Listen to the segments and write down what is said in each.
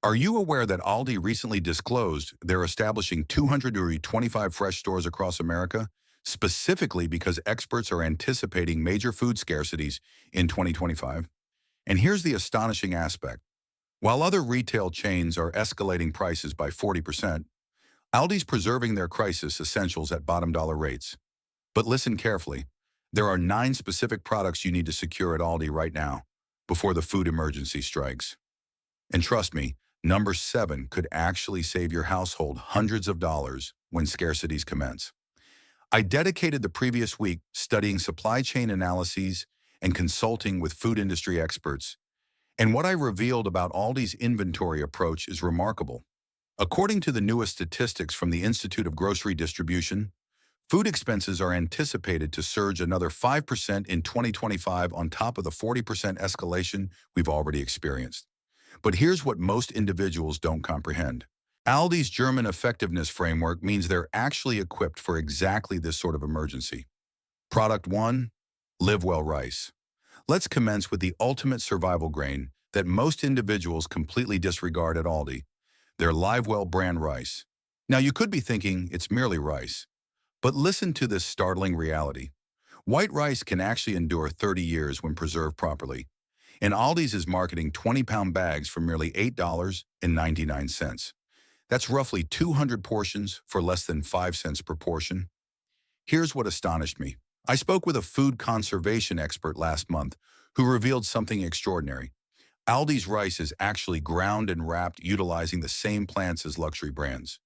Are you aware that Aldi recently disclosed they're establishing 225 fresh stores across America, specifically because experts are anticipating major food scarcities in 2025? And here's the astonishing aspect. While other retail chains are escalating prices by 40%, Aldi's preserving their crisis essentials at bottom dollar rates. But listen carefully. There are 9 specific products you need to secure at Aldi right now, before the food emergency strikes. And trust me, number 7 could actually save your household hundreds of dollars when scarcities commence. I dedicated the previous week studying supply chain analyses and consulting with food industry experts, and what I revealed about Aldi's inventory approach is remarkable. According to the newest statistics from the Institute of Grocery Distribution, food expenses are anticipated to surge another 5% in 2025 on top of the 40% escalation we've already experienced. But here's what most individuals don't comprehend. Aldi's German effectiveness framework means they're actually equipped for exactly this sort of emergency. Product 1, Live Well rice. Let's commence with the ultimate survival grain that most individuals completely disregard at Aldi, their LiveWell brand rice. Now you could be thinking it's merely rice, but listen to this startling reality. White rice can actually endure 30 years when preserved properly, and Aldi's is marketing 20-pound bags for merely $8.99. That's roughly 200 portions for less than 5 cents per portion. Here's what astonished me. I spoke with a food conservation expert last month who revealed something extraordinary. Aldi's rice is actually ground and wrapped utilizing the same plants as luxury brands,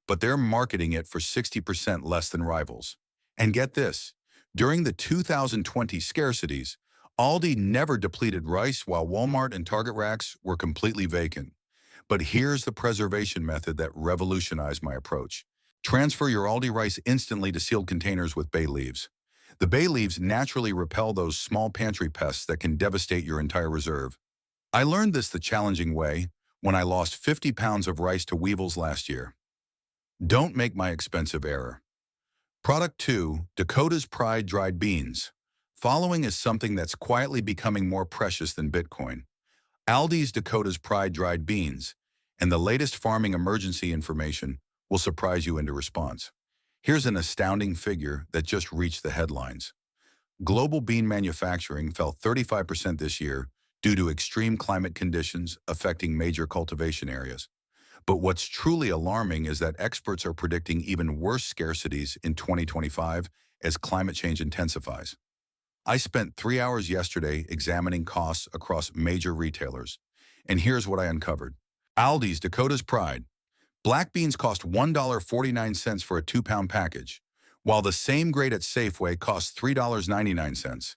but they're marketing it for 60% less than rivals. And get this, during the 2020 scarcities, Aldi never depleted rice while Walmart and Target racks were completely vacant. But here's the preservation method that revolutionized my approach. Transfer your Aldi rice instantly to sealed containers with bay leaves. The bay leaves naturally repel those small pantry pests that can devastate your entire reserve. I learned this the challenging way when I lost 50 pounds of rice to weevils last year. Don't make my expensive error. Product 2, Dakota's Pride dried beans. Following is something that's quietly becoming more precious than Bitcoin. Aldi's Dakota's Pride dried beans, and the latest farming emergency information will surprise you into response. Here's an astounding figure that just reached the headlines. Global bean manufacturing fell 35% this year due to extreme climate conditions affecting major cultivation areas. But what's truly alarming is that experts are predicting even worse scarcities in 2025 as climate change intensifies. I spent 3 hours yesterday examining costs across major retailers, and here's what I uncovered. Aldi's Dakota's Pride. Black beans cost $1.49 for a 2-pound package, while the same grade at Safeway costs $3.99.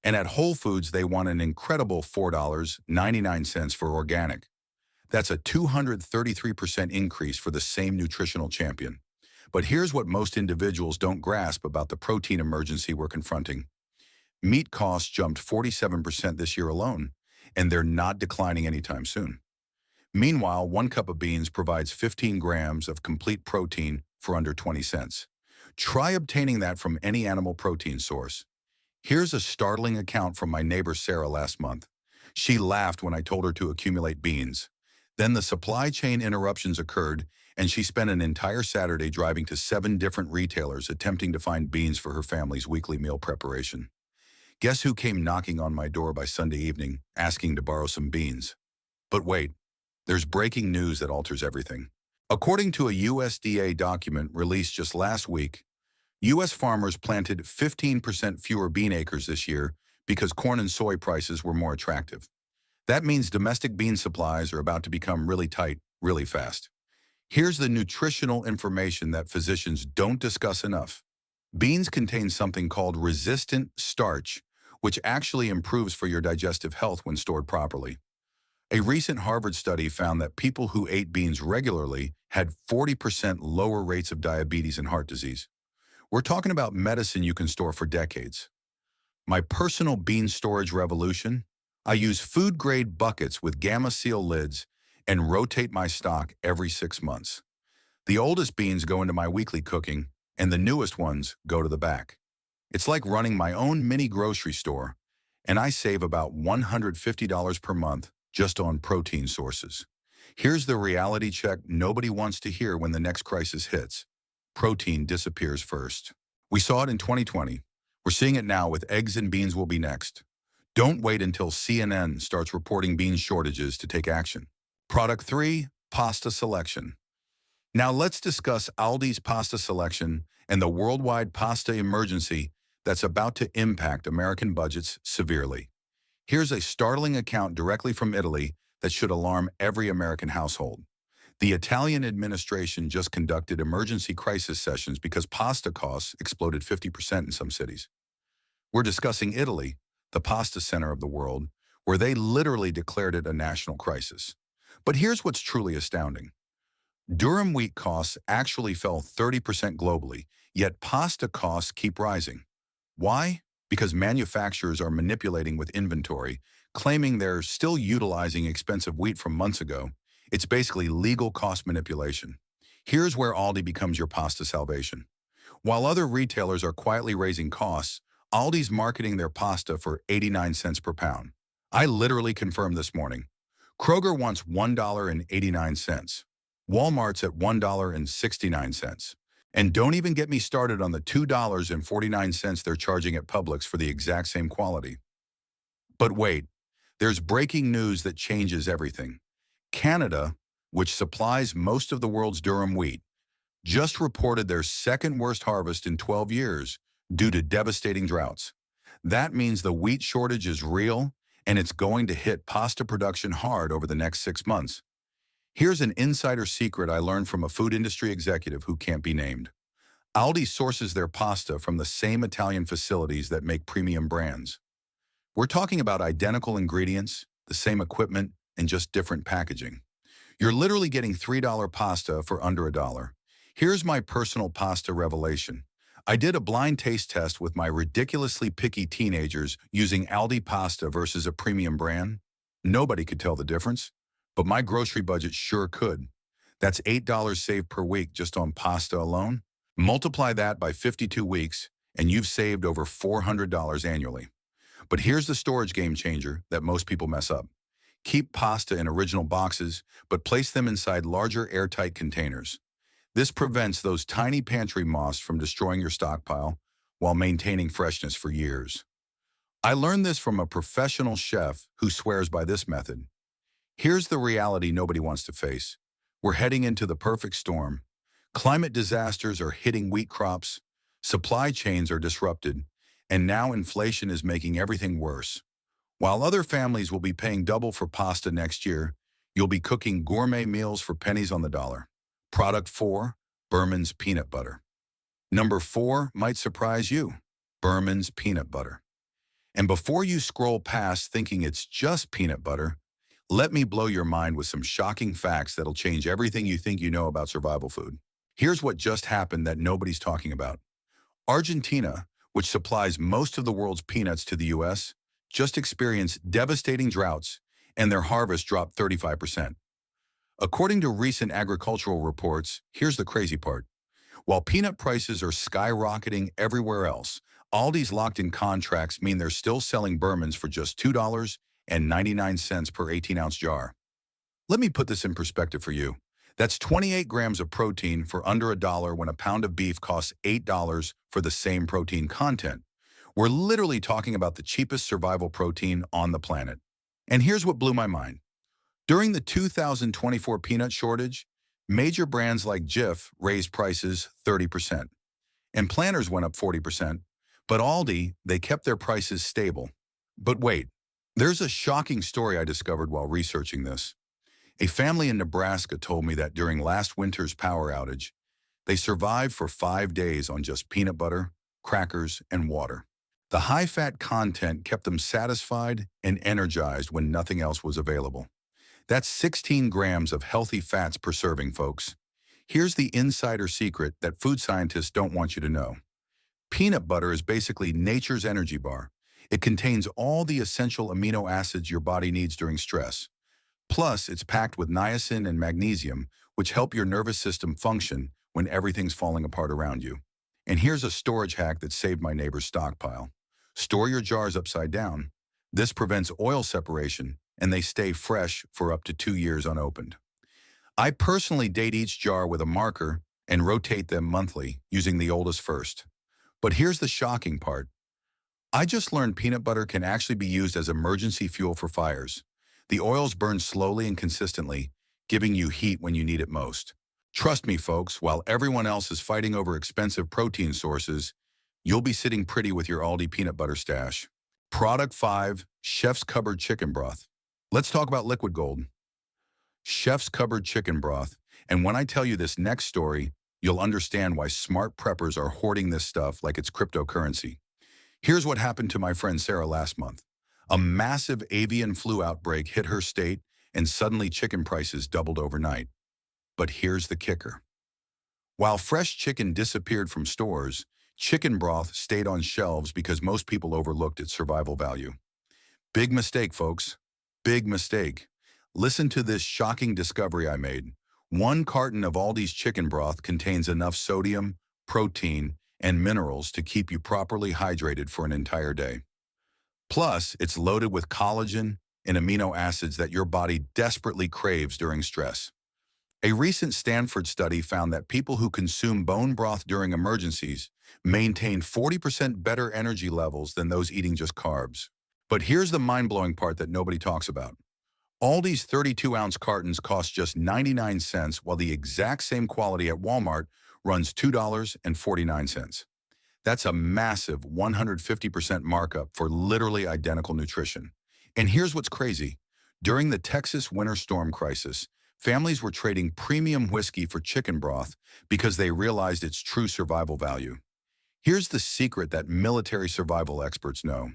And at Whole Foods, they want an incredible $4.99 for organic. That's a 233% increase for the same nutritional champion. But here's what most individuals don't grasp about the protein emergency we're confronting. Meat costs jumped 47% this year alone, and they're not declining anytime soon. Meanwhile, 1 cup of beans provides 15 grams of complete protein for under 20 cents. Try obtaining that from any animal protein source. Here's a startling account from my neighbor Sarah last month. She laughed when I told her to accumulate beans. Then the supply chain interruptions occurred, and she spent an entire Saturday driving to 7 different retailers attempting to find beans for her family's weekly meal preparation. Guess who came knocking on my door by Sunday evening, asking to borrow some beans? But wait, there's breaking news that alters everything. According to a USDA document released just last week, U.S. farmers planted 15% fewer bean acres this year because corn and soy prices were more attractive. That means domestic bean supplies are about to become really tight, really fast. Here's the nutritional information that physicians don't discuss enough. Beans contain something called resistant starch, which actually improves for your digestive health when stored properly. A recent Harvard study found that people who ate beans regularly had 40% lower rates of diabetes and heart disease. We're talking about medicine you can store for decades. My personal bean storage revolution? I use food-grade buckets with Gamma Seal lids and rotate my stock every 6 months. The oldest beans go into my weekly cooking, and the newest ones go to the back. It's like running my own mini grocery store, and I save about $150 per month just on protein sources. Here's the reality check nobody wants to hear when the next crisis hits. Protein disappears first. We saw it in 2020. We're seeing it now with eggs and beans will be next. Don't wait until CNN starts reporting bean shortages to take action. Product 3, pasta selection. Now let's discuss Aldi's pasta selection and the worldwide pasta emergency that's about to impact American budgets severely. Here's a startling account directly from Italy that should alarm every American household. The Italian administration just conducted emergency crisis sessions because pasta costs exploded 50% in some cities. We're discussing Italy, the pasta center of the world, where they literally declared it a national crisis. But here's what's truly astounding. Durum wheat costs actually fell 30% globally, yet pasta costs keep rising. Why? Because manufacturers are manipulating with inventory, claiming they're still utilizing expensive wheat from months ago. It's basically legal cost manipulation. Here's where Aldi becomes your pasta salvation. While other retailers are quietly raising costs, Aldi's marketing their pasta for 89 cents per pound. I literally confirmed this morning. Kroger wants $1.89. Walmart's at $1.69. And don't even get me started on the $2.49 they're charging at Publix for the exact same quality. But wait, there's breaking news that changes everything. Canada, which supplies most of the world's durum wheat, just reported their second worst harvest in 12 years due to devastating droughts. That means the wheat shortage is real, and it's going to hit pasta production hard over the next 6 months. Here's an insider secret I learned from a food industry executive who can't be named. Aldi sources their pasta from the same Italian facilities that make premium brands. We're talking about identical ingredients, the same equipment, and just different packaging. You're literally getting $3 pasta for under a dollar. Here's my personal pasta revelation. I did a blind taste test with my ridiculously picky teenagers using Aldi pasta versus a premium brand. Nobody could tell the difference, but my grocery budget sure could. That's $8 saved per week just on pasta alone. Multiply that by 52 weeks, and you've saved over $400 annually. But here's the storage game changer that most people mess up. Keep pasta in original boxes, but place them inside larger airtight containers. This prevents those tiny pantry moths from destroying your stockpile while maintaining freshness for years. I learned this from a professional chef who swears by this method. Here's the reality nobody wants to face. We're heading into the perfect storm. Climate disasters are hitting wheat crops, supply chains are disrupted, and now inflation is making everything worse. While other families will be paying double for pasta next year, you'll be cooking gourmet meals for pennies on the dollar. Product 4, Berman's Peanut Butter. Number 4 might surprise you, Berman's Peanut Butter. And before you scroll past thinking it's just peanut butter, let me blow your mind with some shocking facts that'll change everything you think you know about survival food. Here's what just happened that nobody's talking about. Argentina, which supplies most of the world's peanuts to the U.S., just experienced devastating droughts, and their harvest dropped 35%. According to recent agricultural reports, here's the crazy part. While peanut prices are skyrocketing everywhere else, Aldi's locked-in contracts mean they're still selling Berman's for just $2.99 per 18-ounce jar. Let me put this in perspective for you. That's 28 grams of protein for under a dollar when a pound of beef costs $8 for the same protein content. We're literally talking about the cheapest survival protein on the planet. And here's what blew my mind. During the 2024 peanut shortage, major brands like Jif raised prices 30%, and Planters went up 40%, but Aldi, they kept their prices stable. But wait, there's a shocking story I discovered while researching this. A family in Nebraska told me that during last winter's power outage, they survived for 5 days on just peanut butter, crackers, and water. The high-fat content kept them satisfied and energized when nothing else was available. That's 16 grams of healthy fats per serving, folks. Here's the insider secret that food scientists don't want you to know. Peanut butter is basically nature's energy bar. It contains all the essential amino acids your body needs during stress. Plus, it's packed with niacin and magnesium, which help your nervous system function when everything's falling apart around you. And here's a storage hack that saved my neighbor's stockpile. Store your jars upside down. This prevents oil separation, and they stay fresh for up to 2 years unopened. I personally date each jar with a marker and rotate them monthly using the oldest first. But here's the shocking part. I just learned peanut butter can actually be used as emergency fuel for fires. The oils burn slowly and consistently, giving you heat when you need it most. Trust me, folks, while everyone else is fighting over expensive protein sources, you'll be sitting pretty with your Aldi peanut butter stash. Product 5, Chef's Cupboard Chicken Broth. Let's talk about liquid gold. Chef's Cupboard Chicken Broth. And when I tell you this next story, you'll understand why smart preppers are hoarding this stuff like it's cryptocurrency. Here's what happened to my friend Sarah last month. A massive avian flu outbreak hit her state, and suddenly chicken prices doubled overnight. But here's the kicker. While fresh chicken disappeared from stores, chicken broth stayed on shelves because most people overlooked its survival value. Big mistake, folks. Big mistake. Listen to this shocking discovery I made. 1 carton of Aldi's chicken broth contains enough sodium, protein, and minerals to keep you properly hydrated for an entire day. Plus, it's loaded with collagen and amino acids that your body desperately craves during stress. A recent Stanford study found that people who consume bone broth during emergencies maintain 40% better energy levels than those eating just carbs. But here's the mind-blowing part that nobody talks about. Aldi's 32-ounce cartons cost just 99 cents, while the exact same quality at Walmart runs $2.49. That's a massive 150% markup for literally identical nutrition. And here's what's crazy. During the Texas winter storm crisis, families were trading premium whiskey for chicken broth because they realized its true survival value. Here's the secret that military survival experts know.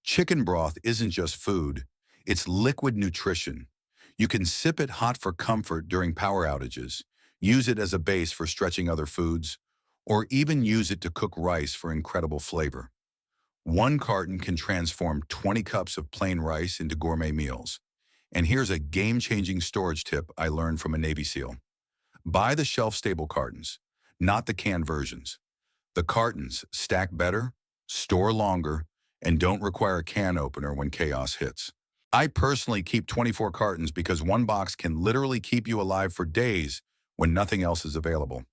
Chicken broth isn't just food, it's liquid nutrition. You can sip it hot for comfort during power outages, use it as a base for stretching other foods, or even use it to cook rice for incredible flavor. 1 carton can transform 20 cups of plain rice into gourmet meals. And here's a game-changing storage tip I learned from a Navy SEAL. Buy the shelf-stable cartons, not the canned versions. The cartons stack better, store longer, and don't require a can opener when chaos hits. I personally keep 24 cartons because 1 box can literally keep you alive for days when nothing else is available.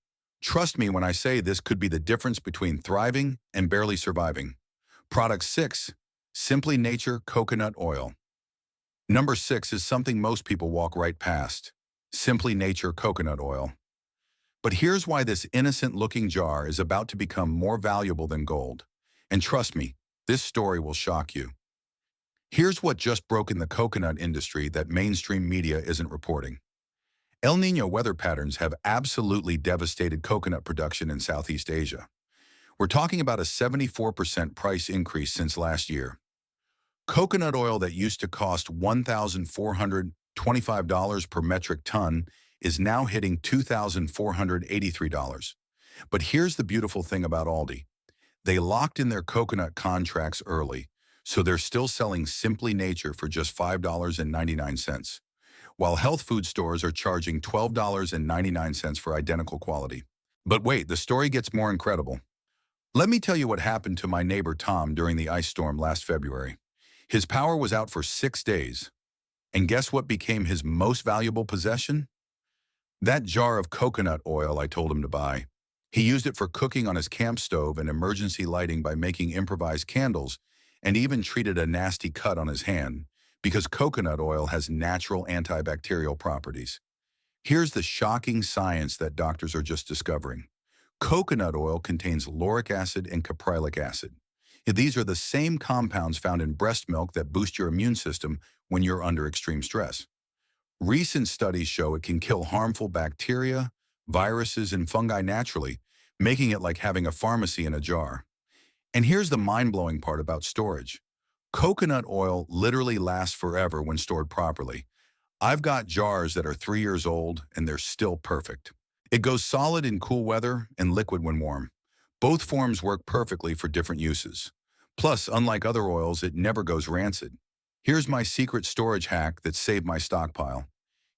Trust me when I say this could be the difference between thriving and barely surviving. Product 6, Simply Nature Coconut Oil. Number 6 is something most people walk right past. Simply Nature Coconut Oil. But here's why this innocent-looking jar is about to become more valuable than gold. And trust me, this story will shock you. Here's what just broke in the coconut industry that mainstream media isn't reporting. El Niño weather patterns have absolutely devastated coconut production in Southeast Asia. We're talking about a 74% price increase since last year. Coconut oil that used to cost $1,425 per metric ton is now hitting $2,483. But here's the beautiful thing about Aldi. They locked in their coconut contracts early, so they're still selling Simply Nature for just $5.99, while health food stores are charging $12.99 for identical quality. But wait, the story gets more incredible. Let me tell you what happened to my neighbor Tom during the ice storm last February. His power was out for 6 days. And guess what became his most valuable possession? That jar of coconut oil I told him to buy. He used it for cooking on his camp stove and emergency lighting by making improvised candles, and even treated a nasty cut on his hand because coconut oil has natural antibacterial properties. Here's the shocking science that doctors are just discovering. Coconut oil contains lauric acid and caprylic acid. These are the same compounds found in breast milk that boost your immune system when you're under extreme stress. Recent studies show it can kill harmful bacteria, viruses, and fungi naturally, making it like having a pharmacy in a jar. And here's the mind-blowing part about storage. Coconut oil literally lasts forever when stored properly. I've got jars that are 3 years old and they're still perfect. It goes solid in cool weather and liquid when warm. Both forms work perfectly for different uses. Plus, unlike other oils, it never goes rancid. Here's my secret storage hack that saved my stockpile.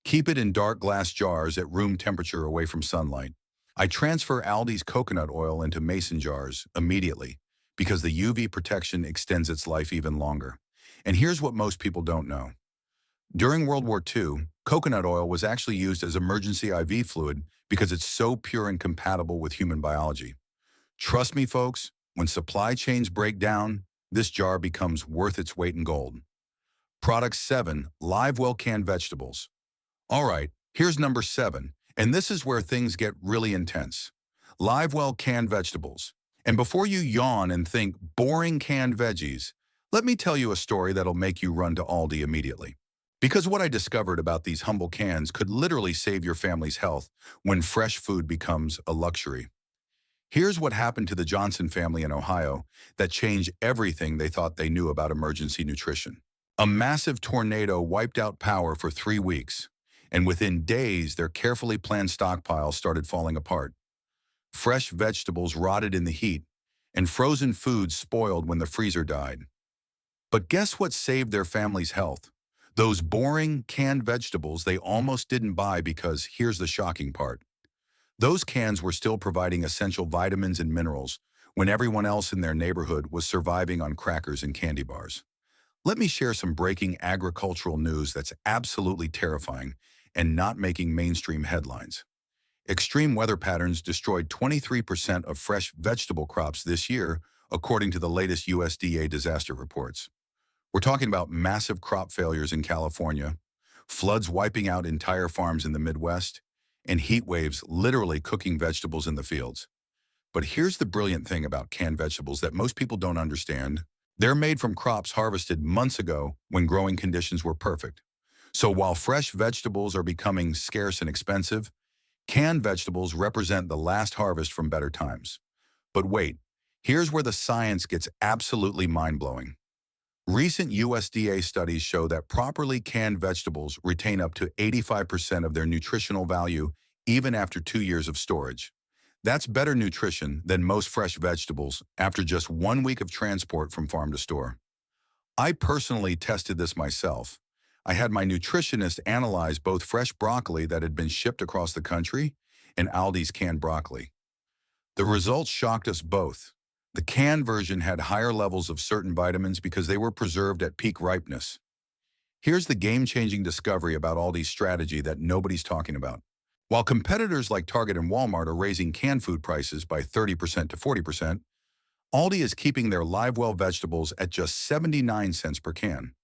Keep it in dark glass jars at room temperature away from sunlight. I transfer Aldi's coconut oil into mason jars immediately because the UV protection extends its life even longer. And here's what most people don't know. During World War II, Coconut oil was actually used as emergency IV fluid because it's so pure and compatible with human biology. Trust me, folks, when supply chains break down, this jar becomes worth its weight in gold. Product 7. Live well canned vegetables. All right, here's number 7, and this is where things get really intense. Live well canned vegetables. And before you yawn and think boring canned veggies, let me tell you a story that'll make you run to Aldi immediately. Because what I discovered about these humble cans could literally save your family's health when fresh food becomes a luxury. Here's what happened to the Johnson family in Ohio that changed everything they thought they knew about emergency nutrition. A massive tornado wiped out power for 3 weeks, and within days, their carefully planned stockpile started falling apart. Fresh vegetables rotted in the heat, and frozen foods spoiled when the freezer died. But guess what saved their family's health? Those boring, canned vegetables they almost didn't buy because here's the shocking part. Those cans were still providing essential vitamins and minerals when everyone else in their neighborhood was surviving on crackers and candy bars. Let me share some breaking agricultural news that's absolutely terrifying and not making mainstream headlines. Extreme weather patterns destroyed 23% of fresh vegetable crops this year, according to the latest USDA disaster reports. We're talking about massive crop failures in California, floods wiping out entire farms in the Midwest, and heat waves literally cooking vegetables in the fields. But here's the brilliant thing about canned vegetables that most people don't understand. They're made from crops harvested months ago when growing conditions were perfect. So while fresh vegetables are becoming scarce and expensive, canned vegetables represent the last harvest from better times. But wait, here's where the science gets absolutely mind-blowing. Recent USDA studies show that properly canned vegetables retain up to 85% of their nutritional value even after 2 years of storage. That's better nutrition than most fresh vegetables after just 1 week of transport from farm to store. I personally tested this myself. I had my nutritionist analyze both fresh broccoli that had been shipped across the country and Aldi's canned broccoli. The results shocked us both. The canned version had higher levels of certain vitamins because they were preserved at peak ripeness. Here's the game-changing discovery about Aldi's strategy that nobody's talking about. While competitors like Target and Walmart are raising canned food prices by 30% to 40%, Aldi is keeping their live well vegetables at just 79 cents per can.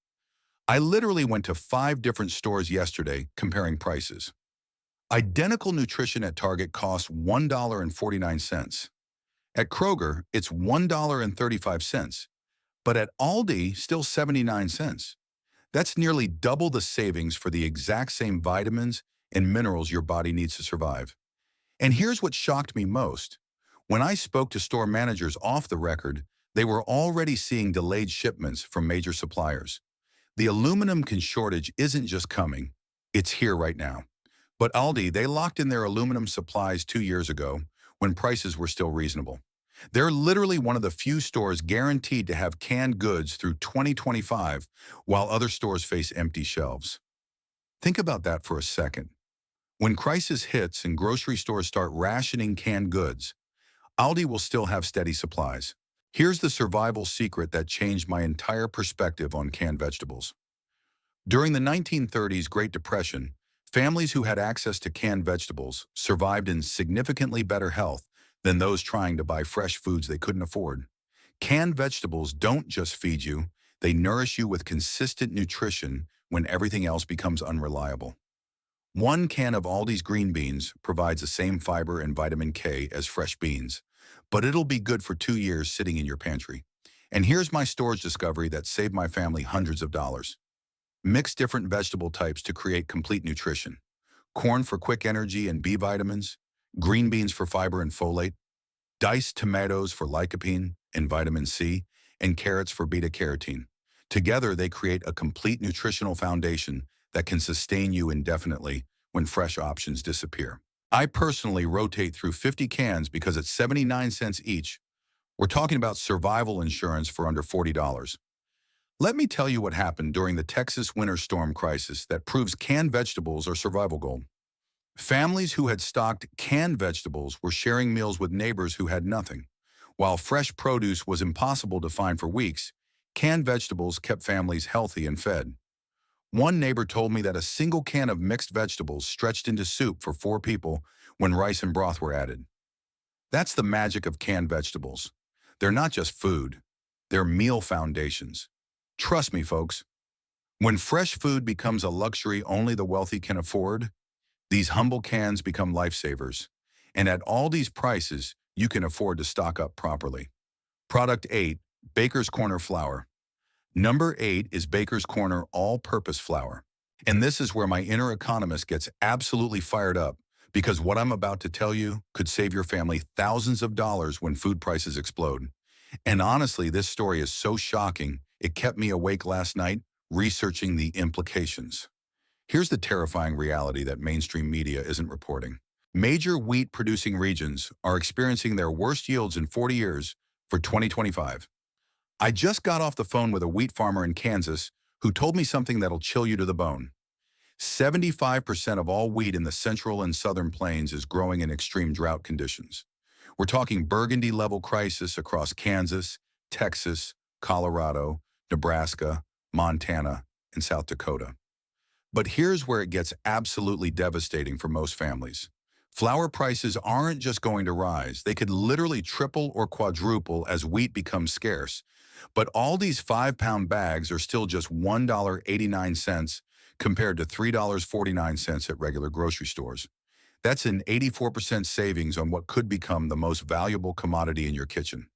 I literally went to 5 different stores yesterday comparing prices. Identical nutrition at Target costs $1.49. At Kroger, it's $1.35, but at Aldi, still 79 cents. That's nearly double the savings for the exact same vitamins and minerals your body needs to survive. And here's what shocked me most. When I spoke to store managers off the record, they were already seeing delayed shipments from major suppliers. The aluminum can shortage isn't just coming, it's here right now. But Aldi, they locked in their aluminum supplies 2 years ago when prices were still reasonable. They're literally one of the few stores guaranteed to have canned goods through 2025, while other stores face empty shelves. Think about that for a second. When crisis hits and grocery stores start rationing canned goods, Aldi will still have steady supplies. Here's the survival secret that changed my entire perspective on canned vegetables. During the 1930s Great Depression, families who had access to canned vegetables survived in significantly better health than those trying to buy fresh foods they couldn't afford. Canned vegetables don't just feed you, they nourish you with consistent nutrition when everything else becomes unreliable. 1 can of Aldi's green beans provides the same fiber and vitamin K as fresh beans, but it'll be good for 2 years sitting in your pantry. And here's my storage discovery that saved my family hundreds of dollars. Mix different vegetable types to create complete nutrition. Corn for quick energy and B vitamins, green beans for fiber and folate, diced tomatoes for lycopene and vitamin C, and carrots for beta-carotene. Together, they create a complete nutritional foundation that can sustain you indefinitely when fresh options disappear. I personally rotate through 50 cans because at 79 cents each, we're talking about survival insurance for under $40. Let me tell you what happened during the Texas winter storm crisis that proves canned vegetables are survival gold. Families who had stocked canned vegetables were sharing meals with neighbors who had nothing. While fresh produce was impossible to find for weeks, canned vegetables kept families healthy and fed. One neighbor told me that a single can of mixed vegetables stretched into soup for 4 people when rice and broth were added. That's the magic of canned vegetables. They're not just food, they're meal foundations. Trust me, folks, when fresh food becomes a luxury only the wealthy can afford, these humble cans become lifesavers. And at all these prices, you can afford to stock up properly. Product 8, Baker's Corner Flour. Number 8 is Baker's Corner All-Purpose Flour. And this is where my inner economist gets absolutely fired up, because what I'm about to tell you could save your family thousands of dollars when food prices explode. And honestly, this story is so shocking, it kept me awake last night researching the implications. Here's the terrifying reality that mainstream media isn't reporting. Major wheat-producing regions are experiencing their worst yields in 40 years for 2025. I just got off the phone with a wheat farmer in Kansas who told me something that'll chill you to the bone. 75% of all wheat in the central and southern plains is growing in extreme drought conditions. We're talking Burgundy-level crisis across Kansas, Texas, Colorado, Nebraska, Montana, and South Dakota. But here's where it gets absolutely devastating for most families. Flour prices aren't just going to rise, they could literally triple or quadruple as wheat becomes scarce. But all these 5-pound bags are still just $1.89 compared to $3.49 at regular grocery stores. That's an 84% savings on what could become the most valuable commodity in your kitchen.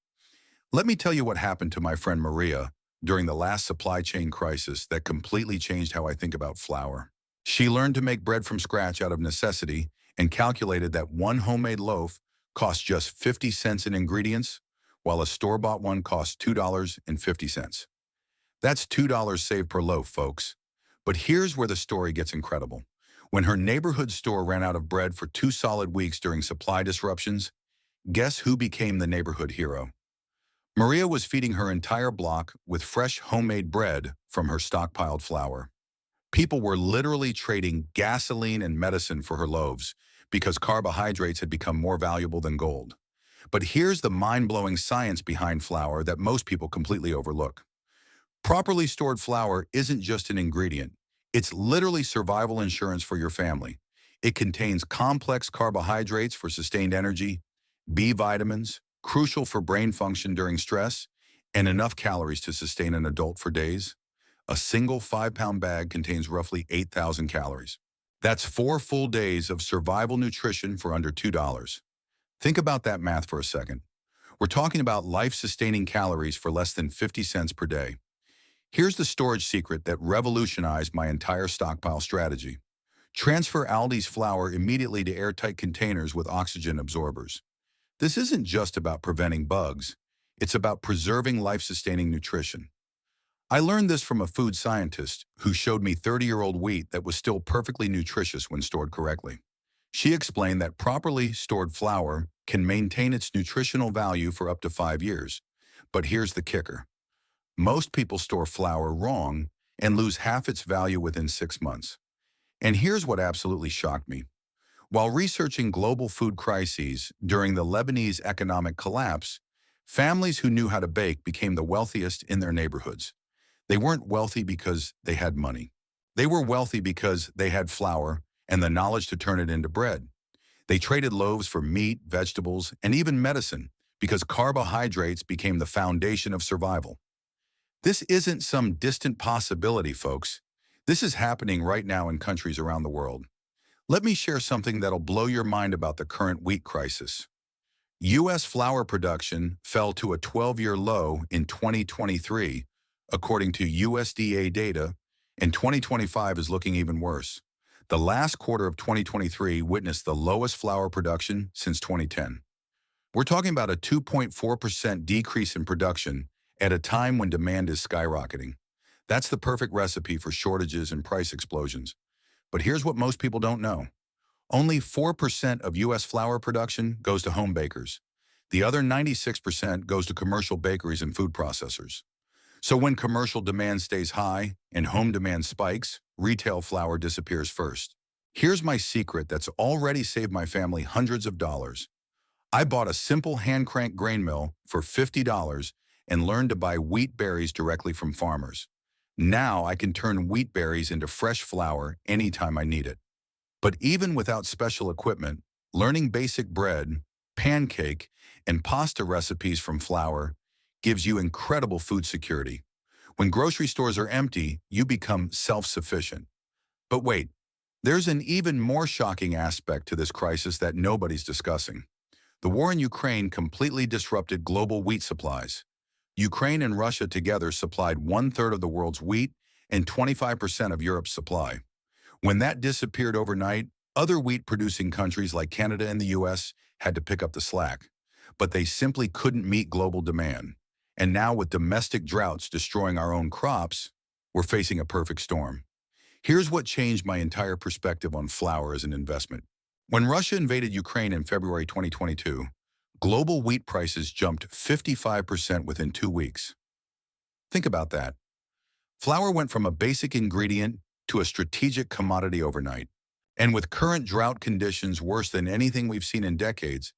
Let me tell you what happened to my friend Maria during the last supply chain crisis that completely changed how I think about flour. She learned to make bread from scratch out of necessity and calculated that one homemade loaf cost just 50 cents in ingredients, while a store-bought one costs $2.50. That's $2 saved per loaf, folks. But here's where the story gets incredible. When her neighborhood store ran out of bread for 2 solid weeks during supply disruptions, guess who became the neighborhood hero? Maria was feeding her entire block with fresh homemade bread from her stockpiled flour. People were literally trading gasoline and medicine for her loaves because carbohydrates had become more valuable than gold. But here's the mind-blowing science behind flour that most people completely overlook. Properly stored flour isn't just an ingredient. It's literally survival insurance for your family. It contains complex carbohydrates for sustained energy, B vitamins, crucial for brain function during stress, and enough calories to sustain an adult for days. A single 5-pound bag contains roughly 8,000 calories. That's 4 full days of survival nutrition for under $2. Think about that math for a second. We're talking about life-sustaining calories for less than 50 cents per day. Here's the storage secret that revolutionized my entire stockpile strategy. Transfer Aldi's flour immediately to airtight containers with oxygen absorbers. This isn't just about preventing bugs. It's about preserving life-sustaining nutrition. I learned this from a food scientist who showed me 30-year-old wheat that was still perfectly nutritious when stored correctly. She explained that properly stored flour can maintain its nutritional value for up to 5 years. But here's the kicker. Most people store flour wrong and lose half its value within 6 months. And here's what absolutely shocked me. While researching global food crises during the Lebanese economic collapse, families who knew how to bake became the wealthiest in their neighborhoods. They weren't wealthy because they had money. They were wealthy because they had flour and the knowledge to turn it into bread. They traded loaves for meat, vegetables, and even medicine because carbohydrates became the foundation of survival. This isn't some distant possibility, folks. This is happening right now in countries around the world. Let me share something that'll blow your mind about the current wheat crisis. U.S. flour production fell to a 12-year low in 2023, according to USDA data, and 2025 is looking even worse. The last quarter of 2023 witnessed the lowest flour production since 2010. We're talking about a 2.4% decrease in production at a time when demand is skyrocketing. That's the perfect recipe for shortages and price explosions. But here's what most people don't know. Only 4% of U.S. flour production goes to home bakers. The other 96% goes to commercial bakeries and food processors. So when commercial demand stays high and home demand spikes, retail flour disappears first. Here's my secret that's already saved my family hundreds of dollars. I bought a simple hand-crank grain mill for $50 and learned to buy wheat berries directly from farmers. Now I can turn wheat berries into fresh flour anytime I need it. But even without special equipment, learning basic bread, pancake, and pasta recipes from flour gives you incredible food security. When grocery stores are empty, you become self-sufficient. But wait, there's an even more shocking aspect to this crisis that nobody's discussing. The war in Ukraine completely disrupted global wheat supplies. Ukraine and Russia together supplied one-third of the world's wheat and 25% of Europe's supply. When that disappeared overnight, other wheat-producing countries like Canada and the US had to pick up the slack. But they simply couldn't meet global demand. And now with domestic droughts destroying our own crops, we're facing a perfect storm. Here's what changed my entire perspective on flour as an investment. When Russia invaded Ukraine in February 2022, global wheat prices jumped 55% within 2 weeks. Think about that. Flour went from a basic ingredient to a strategic commodity overnight. And with current drought conditions worse than anything we've seen in decades,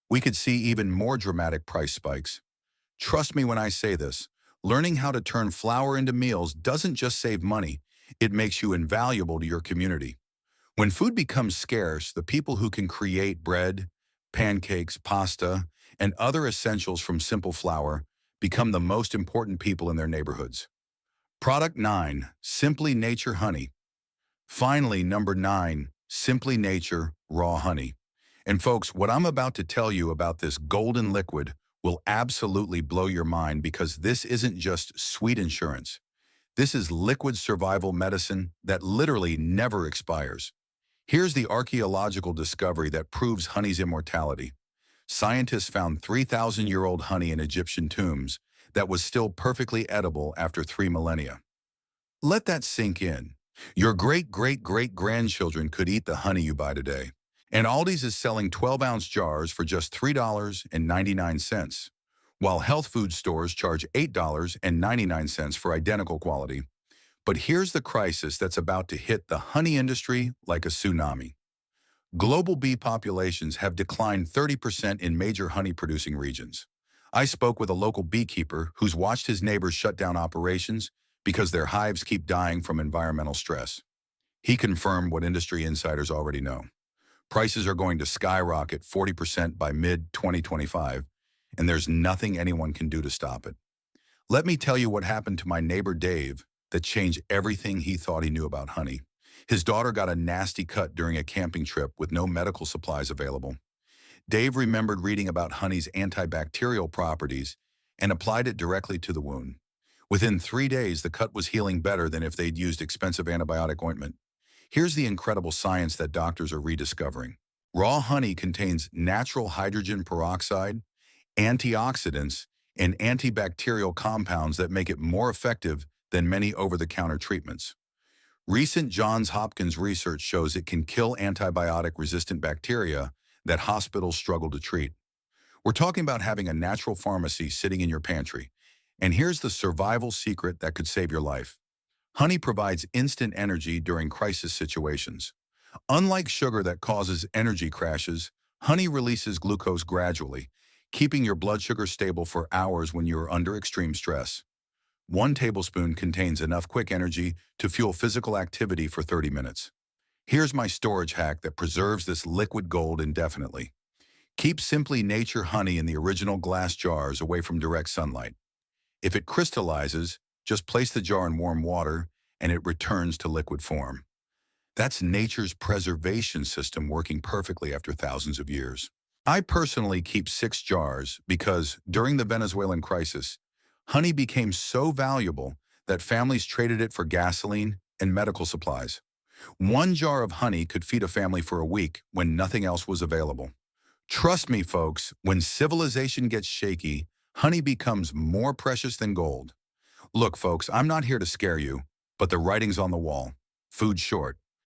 we could see even more dramatic price spikes. Trust me when I say this, learning how to turn flour into meals doesn't just save money, it makes you invaluable to your community. When food becomes scarce, the people who can create bread, pancakes, pasta, and other essentials from simple flour become the most important people in their neighborhoods. Product 9, Simply Nature Honey. Finally, number 9, Simply Nature Raw Honey. And folks, what I'm about to tell you about this golden liquid will absolutely blow your mind because this isn't just sweet insurance. This is liquid survival medicine that literally never expires. Here's the archaeological discovery that proves honey's immortality. Scientists found 3,000-year-old honey in Egyptian tombs that was still perfectly edible after 3 millennia. Let that sink in. Your great-great-great-grandchildren could eat the honey you buy today. And Aldi's is selling 12-ounce jars for just $3.99, while health food stores charge $8.99 for identical quality. But here's the crisis that's about to hit the honey industry like a tsunami. Global bee populations have declined 30% in major honey-producing regions. I spoke with a local beekeeper who's watched his neighbors shut down operations because their hives keep dying from environmental stress. He confirmed what industry insiders already know. Prices are going to skyrocket 40% by mid-2025, and there's nothing anyone can do to stop it. Let me tell you what happened to my neighbor Dave that changed everything he thought he knew about honey. His daughter got a nasty cut during a camping trip with no medical supplies available. Dave remembered reading about honey's antibacterial properties and applied it directly to the wound. Within 3 days, the cut was healing better than if they'd used expensive antibiotic ointment. Here's the incredible science that doctors are rediscovering. Raw honey contains natural hydrogen peroxide, antioxidants, and antibacterial compounds that make it more effective than many over-the-counter treatments. Recent Johns Hopkins research shows it can kill antibiotic-resistant bacteria that hospitals struggle to treat. We're talking about having a natural pharmacy sitting in your pantry. And here's the survival secret that could save your life. Honey provides instant energy during crisis situations. Unlike sugar that causes energy crashes, honey releases glucose gradually, keeping your blood sugar stable for hours when you're under extreme stress. 1 tablespoon contains enough quick energy to fuel physical activity for 30 minutes. Here's my storage hack that preserves this liquid gold indefinitely. Keep Simply Nature honey in the original glass jars away from direct sunlight. If it crystallizes, just place the jar in warm water and it returns to liquid form. That's nature's preservation system working perfectly after thousands of years. I personally keep 6 jars because during the Venezuelan crisis, honey became so valuable that families traded it for gasoline and medical supplies. 1 jar of honey could feed a family for a week when nothing else was available. Trust me, folks, when civilization gets shaky, honey becomes more precious than gold. Look, folks, I'm not here to scare you, but the writing's on the wall. Food's short.